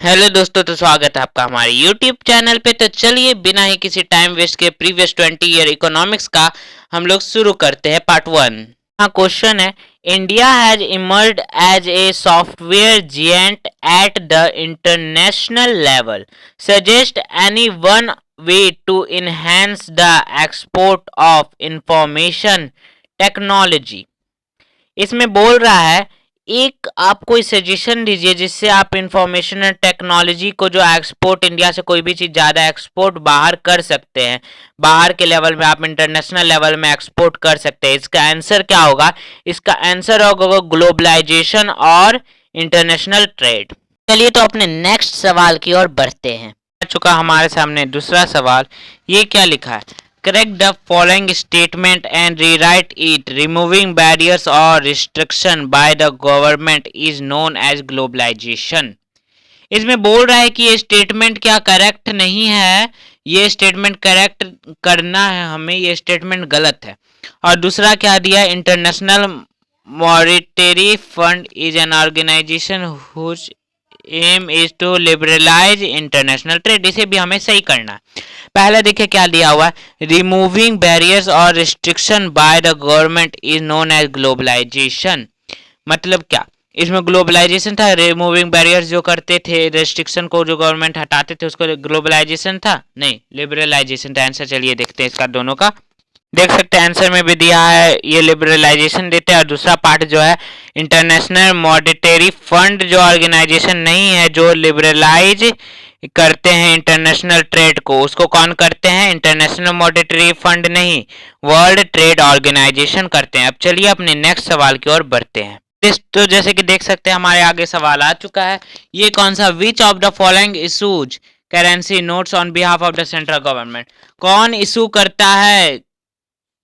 Hello दोस्तों, तो स्वागत है आपका हमारे YouTube चैनल पे। तो चलिए बिना ही किसी टाइम वेस्ट के प्रीवियस 20 ईयर इकोनॉमिक्स का हम लोग शुरू करते हैं पार्ट 1। हाँ, क्वेश्चन है, India has emerged as a software giant at the international level, suggest any one way to enhance the export of information technology. इसमें बोल रहा है एक आप कोई सजेशन दीजिए जिससे आप इंफॉर्मेशन एंड टेक्नोलॉजी को जो एक्सपोर्ट इंडिया से कोई भी चीज़ ज़्यादा एक्सपोर्ट बाहर कर सकते हैं, बाहर के लेवल में आप इंटरनेशनल लेवल में एक्सपोर्ट कर सकते हैं। इसका आंसर क्या होगा? इसका आंसर होगा ग्लोबलाइजेशन और इंटरनेशनल ट्रेड। चलिए तो अपने नेक्स्ट सवाल की ओर बढ़ते हैं। आ चुका हमारे सामने दूसरा सवाल। ये क्या लिखा है? Correct the following statement and rewrite it. Removing barriers or restriction by the government is known as globalization. इसमें बोल रहा है कि ये स्टेटमेंट क्या करेक्ट नहीं है, ये स्टेटमेंट करेक्ट करना है हमें, ये स्टेटमेंट गलत है। और दूसरा क्या दिया? International monetary fund is an organisation whose aim is to liberalise international trade. इसे भी हमें सही करना है। पहले देखिए क्या दिया हुआ है, रिमूविंग बैरियर्स और restriction by the government is known as globalisation. मतलब क्या? इसमें ग्लोबलाइजेशन था, रिमूविंग बैरियर्स जो करते थे, रेस्ट्रिक्शन को जो गवर्नमेंट हटाते थे उसको ग्लोबलाइजेशन था? नहीं, लिबरलाइजेशन था आंसर। चलिए देखते हैं इसका दोनों का। देख सकते हैं आंसर में भी दिया है ये लिबरलाइजेशन देते हैं, और दूसरा पार्ट जो है इंटरनेशनल मॉनेटरी फंड जो ऑर्गेनाइजेशन नहीं है जो लिबरलाइज करते हैं इंटरनेशनल ट्रेड को, उसको कौन करते हैं? इंटरनेशनल मॉनेटरी फंड नहीं, वर्ल्ड ट्रेड ऑर्गेनाइजेशन करते हैं। अब चलिए अपने नेक्स्ट सवाल की ओर बढ़ते हैं। तो जैसे कि देख सकते हैं हमारे आगे सवाल आ चुका है। ये कौन सा? Which of the following issues currency notes on behalf of the central government? कौन इशू करता है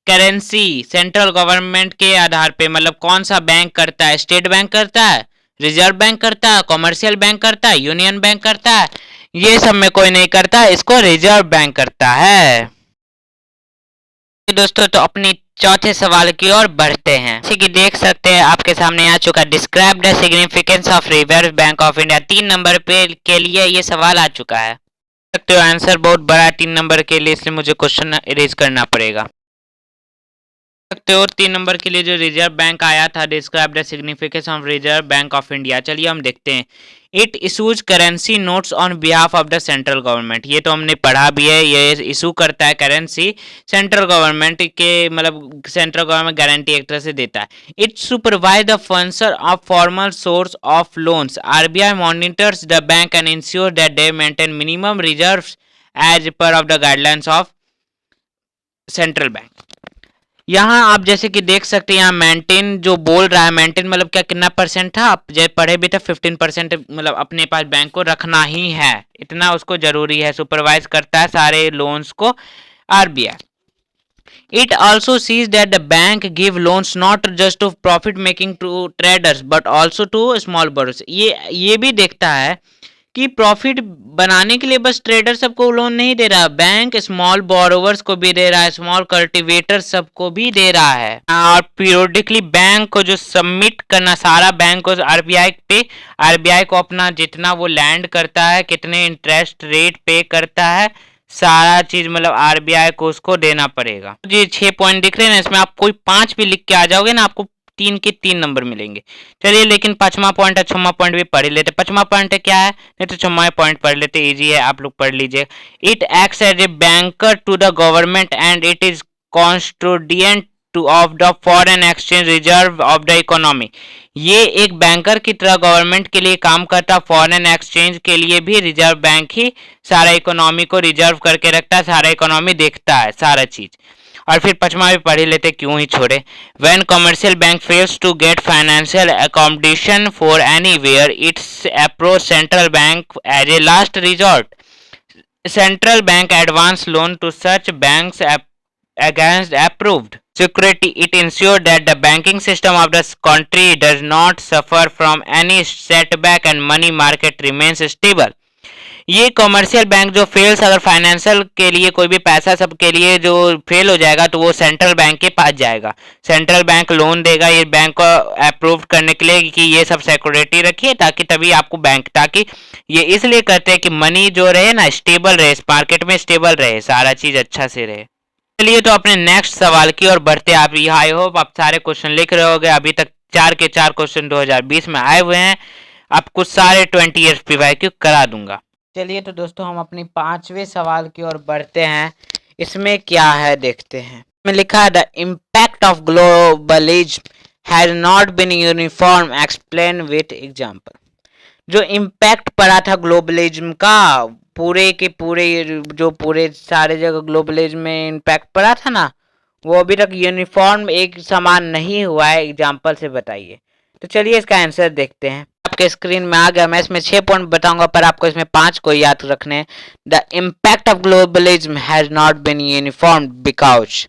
करेंसी सेंट्रल गवर्नमेंट के आधार पे? मतलब कौन सा बैंक करता है? स्टेट बैंक करता है, रिजर्व बैंक करता है, कॉमर्शियल बैंक करता है, यूनियन बैंक करता है? ये सब में कोई नहीं करता, इसको रिजर्व बैंक करता है। दोस्तों तो अपनी चौथे सवाल की ओर बढ़ते हैं। जैसे कि देख सकते हैं आपके सामने आ चुका, describe the significance of reserve bank of India. 3 number पे के लिए ये सवाल आ चुका है। सकते हो आंसर बहुत बड़ा 3 नंबर के लिए, इसलिए मुझे क्वेश्चन इरेज करना पड़ेगा। सकते हो 3 नंबर के लिए जो रिजर्व बैंक आया था, describe the significance of reserve bank of India. चलिए हम देखते हैं। It issues currency notes on behalf of the central government. ये तो हमने पढ़ा भी है, ये इशू करता है करेंसी सेंट्रल गवर्नमेंट के, मतलब सेंट्रल गवर्नमेंट गारंटी एक तरह से देता है। It supervise the function of formal source of loans. RBI monitors the bank and ensure that they maintain minimum reserves as per of the guidelines of central bank. यहाँ आप जैसे कि देख सकते हैं, यहाँ मेंटेन जो बोल रहा है, मेंटेन मतलब क्या, कितना परसेंट था? आप जब पढ़े भी थे 15%, मतलब अपने पास बैंक को रखना ही है, इतना उसको जरूरी है। सुपरवाइज करता है सारे लोन्स को RBI. It also sees that the bank give loans not just to profit making to traders but also to small borrowers. ये भी देखता है कि प्रॉफिट बनाने के लिए बस ट्रेडर सबको लोन नहीं दे रहा, बैंक स्मॉल बोरोवर्स को भी दे रहा है, स्मॉल कल्टीवेटर सबको भी दे रहा है। और पीरियोडिकली बैंक को जो सबमिट करना, सारा बैंक को आरबीआई पे, आरबीआई को अपना जितना वो लैंड करता है, कितने इंटरेस्ट रेट पे करता है, सारा चीज मतलब आरबीआई को उसको देना पड़ेगा। जी 6 पॉइंट दिख रहे हैं ना, इसमें आप कोई 5 भी लिख के आ जाओगे ना, आपको 3 के 3 नंबर मिलेंगे। चलिए लेकिन 5वां पॉइंट और 6वां पॉइंट भी पढ़ लेते। 5वां पॉइंट क्या है? नहीं तो 6वां पॉइंट पढ़ लेते, इजी है, आप लोग पढ़ लीजिए। It acts as a banker to the government and it is constituent to of the foreign exchange reserve of the economy. ये एक बैंकर की तरह गवर्नमेंट के लिए काम करता, फॉरेन एक्सचेंज के लिए भी रिजर्व बैंक ही सारा इकोनॉमी को रिजर्व करके रखता है, सारा इकोनॉमी देखता है सारा चीज। और फिर 5वां भी पढ़ लेते, क्यों ही छोड़े। When commercial bank fails to get financial accommodation for anywhere, it's approach central bank as a last resort. Central bank advance loan to such banks against approved security. It ensures that the banking system of the country does not suffer from any setback and money market remains stable. ये commercial bank जो fails, अगर financial के लिए कोई भी पैसा सबके लिए जो फेल हो जाएगा तो वो सेंट्रल बैंक के पास जाएगा, सेंट्रल बैंक लोन देगा ये बैंक को अप्रूव करने के लिए कि ये सब सिक्योरिटी रखिए, ताकि तभी आपको बैंक, ताकि ये इसलिए करते हैं कि मनी जो रहे ना स्टेबल रहे, मार्केट में स्टेबल रहे, सारा चीज अच्छा से रहे। चलिए तो अपने नेक्स्ट सवाल की ओर बढ़ते हैं। आप आई होप आप सारे क्वेश्चन लिख रहे होगे, अभी तक 4 के 4 क्वेश्चन 2020 में आए हुए हैं, आपको सारे 20 ईयर्स PYQ करा दूंगा। चलिए तो दोस्तों हम अपनी 5वें सवाल की ओर बढ़ते हैं। इसमें क्या है देखते हैं। इसमें लिखा है the impact of globalism has not been uniform, explain with example. जो इम्पैक्ट पड़ा था ग्लोबलिज्म का, पूरे के पूरे जो पूरे सारे जगह ग्लोबलिज्म में इम्पैक्ट पड़ा था ना, वो अभी तक यूनिफॉर्म एक समान नहीं हुआ है, एग्जाम्पल से बताइए। तो चलिए इसका आंसर देखते हैं। आपके स्क्रीन में आ गया। मैं इसमें 6 पॉइंट बताऊंगा पर आपको इसमें 5 को याद रखने हैं। The impact of globalism has not been uniform because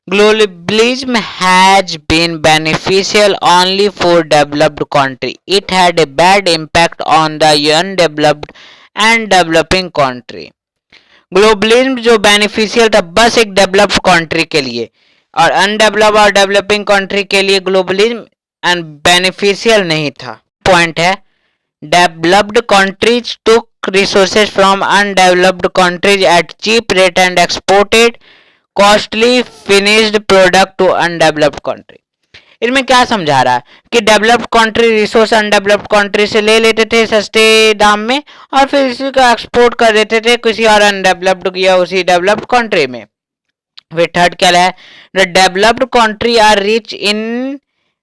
globalism has been beneficial only for developed country. It had a bad impact on the undeveloped and developing country. Globalism जो बेनिफिशियल था बस एक डेवलप्ड कंट्री के लिए, और undeveloped और developing country के लिए ग्लोबलिज्म एंड बेनिफिशियल नहीं था। पॉइंट है developed countries took resources from undeveloped countries at cheap rate and exported costly finished product to undeveloped country. इसमें क्या समझा रहा है कि developed country resource undeveloped country से ले लेते थे सस्ते दाम में, और फिर इसी को एक्सपोर्ट कर देते थे किसी और अनडेवलप्ड या उसी डेवलप्ड कंट्री में। फिर थर्ड क्या है, the developed country are rich in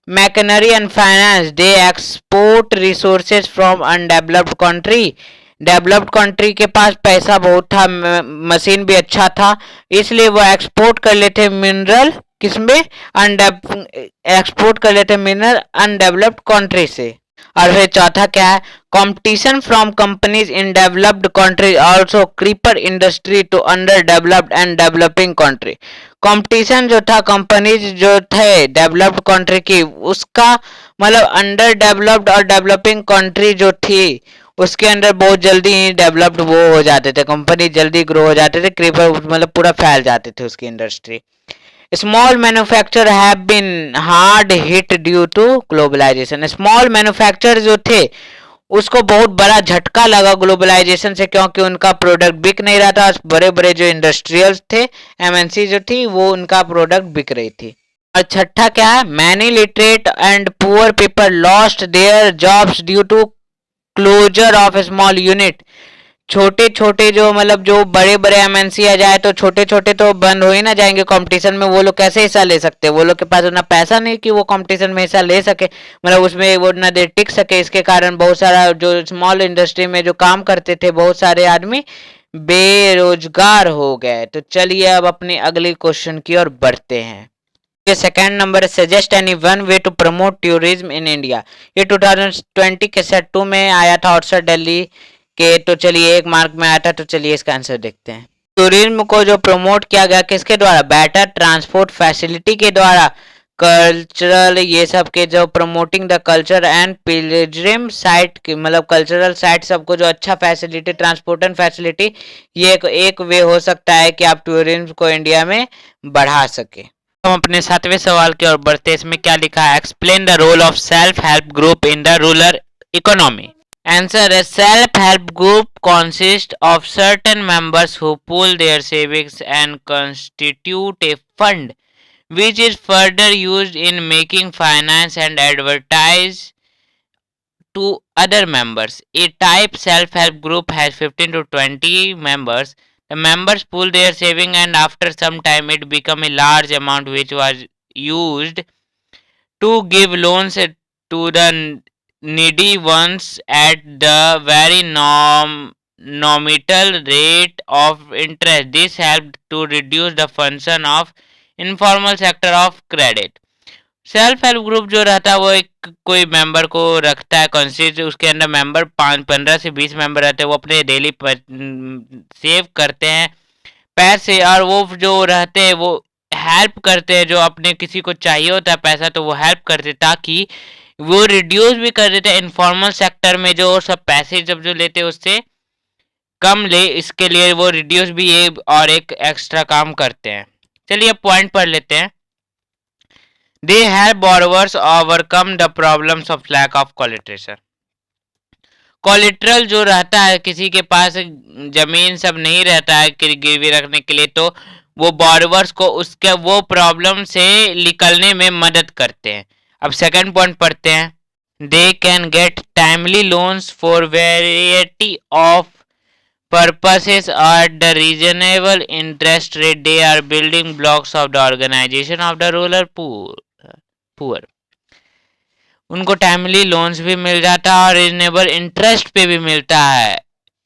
machinery and finance, they export resources from undeveloped country. Developed country के पास पैसा बहुत था, मशीन भी अच्छा था, इसलिए वो एक्सपोर्ट कर लेते मिनरल, किसमें एक्सपोर्ट कर लेते मिनरल अनडेवलप्ड कंट्री से। और फिर चौथा क्या है, competition from companies in developed country also cripple industry to under developed and developing country. Competition जो था कंपनीज जो थे डेवलप्ड कंट्री की, उसका मतलब अंडर डेवलप्ड और डेवलपिंग कंट्री जो थी उसके अंदर बहुत जल्दी डेवलप्ड वो हो जाते थे, कंपनी जल्दी ग्रो हो जाते थे, क्रीपर मतलब पूरा फैल जाते थे उसकी industry. Small manufacture have been hard hit due to globalisation. Small manufacture जो थे उसको बहुत बड़ा झटका लगा ग्लोबलाइजेशन से, क्योंकि उनका प्रोडक्ट बिक नहीं रहा था। बड़े बड़े जो इंडस्ट्रियल थे, MNC जो थी, वो उनका प्रोडक्ट बिक रही थी। और छठा क्या है, many literate and poor people lost their jobs due to closure of small unit. छोटे छोटे जो मतलब जो बड़े बड़े MNC आ जाए तो छोटे छोटे तो बंद हो ही ना जाएंगे कंपटीशन में, वो लोग कैसे हिस्सा ले सकते हैं? वो लोग के पास उतना पैसा नहीं कि वो कंपटीशन में हिस्सा ले सके, मतलब उसमें वो ना देर टिक सके। इसके कारण बहुत सारा जो स्मॉल इंडस्ट्री में जो काम करते थे बहुत सारे आदमी बेरोजगार हो गए। तो चलिए अब अपने अगले क्वेश्चन की ओर बढ़ते हैं। ये second number, suggest any one way to promote tourism in India. ये 2020 के सेट 2 में आया था आउटसाइड दिल्ली के, तो चलिए 1 मार्क में आया था। तो चलिए इसका आंसर देखते हैं। टूरिज्म को जो प्रमोट किया गया किसके द्वारा? बेटर ट्रांसपोर्ट फैसिलिटी के द्वारा, कल्चरल ये सब के जो promoting the culture and Pilgrim site की, मतलब कल्चरल साइट सबको जो अच्छा फैसिलिटी, ट्रांसपोर्ट फैसिलिटी, ये एक वे हो सकता है कि आप टूरिज्म को इंडिया में बढ़ा सके। हम अपने 7वें सवाल की ओर बढ़ते हैं। इसमें क्या लिखा है, explain the role of self help group in the rural economy. Answer है, self help group consist of certain members who pool their savings and constitute a fund which is further used in making finance and advertise to other members. A type self-help group has 15 to 20 members. The members pool their saving and after some time it become a large amount which was used to give loans to the needy ones at the very nominal rate of interest. This helped to reduce the function of informal sector of credit. Self help group जो रहता है वो एक कोई member को रखता है consist, उसके अंदर मेंबर 15 से 20 मेंबर रहते हैं। वो अपने डेली सेव करते हैं पैसे, और वो जो रहते हैं वो हेल्प करते हैं, जो अपने किसी को चाहिए होता है पैसा तो वो हेल्प करते, ताकि वो रिड्यूस भी कर देते हैं इनफॉर्मल सेक्टर में जो सब पैसे जब जो लेते हैं उससे कम ले, इसके लिए वो रिड्यूस भी ये और एक एक्स्ट्रा काम करते हैं। चलिए पॉइंट पढ़ लेते हैं। They help borrowers overcome the problems of lack of collateral. Collateral जो रहता है, किसी के पास जमीन सब नहीं रहता है गिरवी रखने के लिए, तो वो बोरोवर्स को उसके वो प्रॉब्लम से निकलने में मदद करते हैं। अब सेकंड पॉइंट पढ़ते हैं। They can get timely loans for variety of purposes at the reasonable interest rate. They are building blocks of the organization of the rural poor. उनको टाइमली लोन्स भी मिल जाता है और रीजनेबल इंटरेस्ट पे भी मिलता है,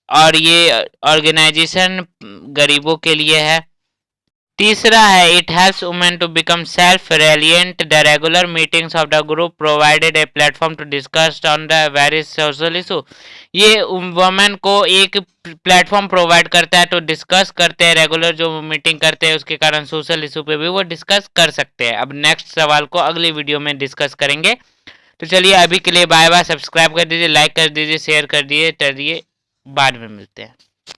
और ये ऑर्गेनाइजेशन गरीबों के लिए है। तीसरा है, it helps women to become self reliant. The regular meetings of the group provided a platform to discuss on the various social issue. ये वुमेन को एक प्लेटफॉर्म प्रोवाइड करता है तो डिस्कस करते हैं, रेगुलर जो मीटिंग करते हैं उसके कारण सोशल इशू पे भी वो डिस्कस कर सकते हैं। अब नेक्स्ट सवाल को अगली वीडियो में डिस्कस करेंगे। तो चलिए अभी के लिए बाय बाय। सब्सक्राइब कर दीजिए, लाइक कर दीजिए, शेयर कर दीजिए, बाद में मिलते हैं।